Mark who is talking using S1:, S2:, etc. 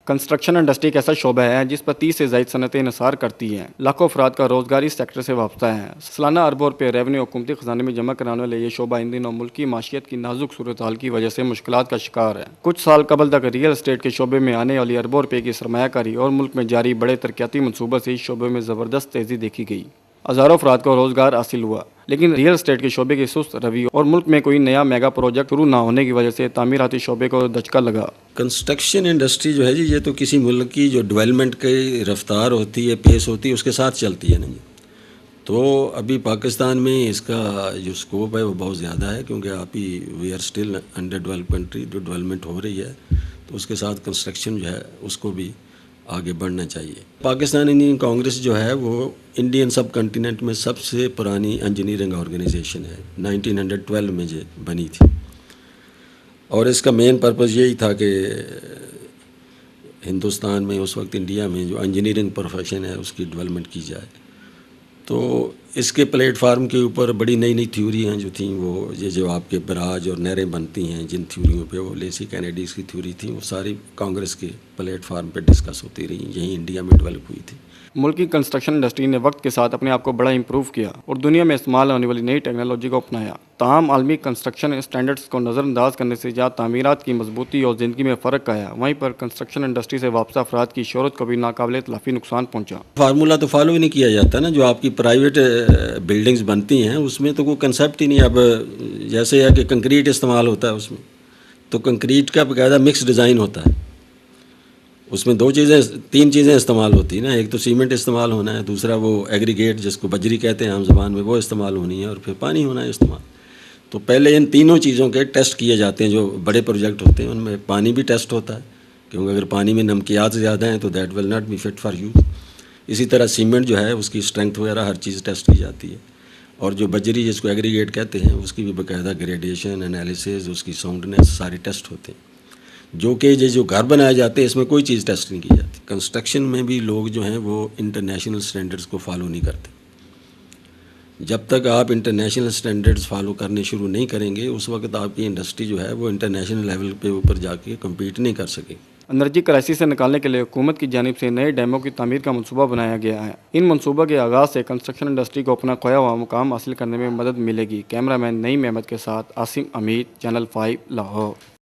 S1: Construction industry ایک ایسا شعبہ ہے جس پر 30 سے زائد صنعتیں انحصار کرتی ہیں۔ لاکھوں افراد کا روزگار اس سیکٹر سے وابستہ ہے۔ سالانہ اربوں روپے ریونیو حکومتی خزانے میں جمع کرانے والے یہ شعبہ ان دنوں ملکی معیشت کی نازک صورتحال کی وجہ سے مشکلات کا شکار ہے۔ کچھ سال قبل تک ریئل اسٹیٹ کے شعبے میں آنے والی اربوں روپے کی سرمایہ کاری اور ملک میں جاری بڑے ترقیاتی منصوبوں سے اس شعبے میں زبردست تیزی دیکھی گئی۔ ہزاروں افراد کو روزگار حاصل ہوا، لیکن ریئل اسٹیٹ کے شعبے کے سست رویے اور ملک میں کوئی نیا میگا پروجیکٹ شروع نہ ہونے کی وجہ سے تعمیراتی شعبے کو دھچکا لگا۔
S2: کنسٹرکشن انڈسٹری جو ہے جی، یہ تو کسی ملک کی جو ڈیولپمنٹ کی رفتار ہوتی ہے، پیس ہوتی ہے، اس کے ساتھ چلتی ہے نا جی۔ تو ابھی پاکستان میں اس کا جو اسکوپ ہے وہ بہت زیادہ ہے، کیونکہ آپ ہی we are still under develop country, جو ڈیولپمنٹ ہو رہی ہے تو اس کے ساتھ کنسٹرکشن جو ہے اس کو بھی آگے بڑھنا چاہیے۔ پاکستان انجینئرنگ کانگریس جو ہے وہ انڈین سب کنٹیننٹ میں سب سے پرانی انجینئرنگ آرگنائزیشن ہے، 1912 میں جو بنی تھی، اور اس کا مین پرپز یہی تھا کہ ہندوستان میں اس وقت انڈیا میں جو انجینئرنگ پروفیشن ہے اس کی ڈیولپمنٹ کی جائے۔ تو اس کے پلیٹ فارم کے اوپر بڑی نئی نئی تھیوری ہیں جو تھیں، وہ یہ جو آپ کے براج اور نہریں بنتی ہیں، جن تھیوریوں پہ وہ لیسی کینیڈیز کی تھیوری تھی، وہ ساری کانگریس کے پلیٹ فارم پہ ڈسکس ہوتی رہی، یہیں انڈیا میں ڈیولپ ہوئی تھی۔
S1: ملک کی کنسٹرکشن انڈسٹری نے وقت کے ساتھ اپنے آپ کو بڑا امپروو کیا اور دنیا میں استعمال ہونے والی نئی ٹیکنالوجی کو اپنایا۔ تاہم عالمی کنسٹرکشن اسٹینڈرڈز کو نظر انداز کرنے سے جہاں تعمیرات کی مضبوطی اور زندگی میں فرق آیا، وہیں پر کنسٹرکشن انڈسٹری سے وابستہ افراد کی شہرت کو بھی ناقابل تلافی نقصان پہنچا۔
S2: فارمولہ تو فالو ہی نہیں کیا جاتا نا، جو آپ کی پرائیویٹ بلڈنگز بنتی ہیں اس میں تو کوئی کنسیپٹ ہی نہیں۔ اب جیسے ہے کہ کنکریٹ استعمال ہوتا ہے اس میں، تو کنکریٹ کا باقاعدہ مکس ڈیزائن ہوتا ہے، اس میں تین چیزیں استعمال ہوتی ہیں نا، ایک تو سیمنٹ استعمال ہونا ہے، دوسرا وہ ایگریگیٹ جس کو بجری کہتے ہیں عام زبان میں، وہ استعمال ہونی ہے، اور پھر پانی ہونا ہے استعمال۔ تو پہلے ان تینوں چیزوں کے ٹیسٹ کیے جاتے ہیں۔ جو بڑے پروجیکٹ ہوتے ہیں ان میں پانی بھی ٹیسٹ ہوتا ہے، کیونکہ اگر پانی میں نمکیات زیادہ ہیں تو that will not be fit for use. اسی طرح سیمنٹ جو ہے اس کی اسٹرینتھ وغیرہ ہر چیز ٹیسٹ کی جاتی ہے، اور جو بجری جس کو ایگریگیٹ کہتے ہیں اس کی بھی باقاعدہ گریڈیشن، انالیسز، اس کی ساؤنڈنیس سارے ٹیسٹ ہوتے ہیں۔ جو کہ جو گھر بنائے جاتے ہیں اس میں کوئی چیز ٹیسٹ نہیں کی جاتی۔ کنسٹرکشن میں بھی لوگ جو ہیں وہ انٹرنیشنل سٹینڈرڈز کو فالو نہیں کرتے۔ جب تک آپ انٹرنیشنل سٹینڈرڈز فالو کرنے شروع نہیں کریں گے، اس وقت آپ کی انڈسٹری جو ہے وہ انٹرنیشنل لیول پہ اوپر جا کے کمپیٹ نہیں کر سکے۔
S1: انرجی کرائسس سے نکالنے کے لیے حکومت کی جانب سے نئے ڈیموں کی تعمیر کا منصوبہ بنایا گیا ہے۔ ان منصوبوں کے آغاز سے کنسٹرکشن انڈسٹری کو اپنا کھویا ہوا مقام حاصل کرنے میں مدد ملے گی۔ کیمرہ مین نعیم احمد کے ساتھ عاصم امید، چینل 5 لاہور۔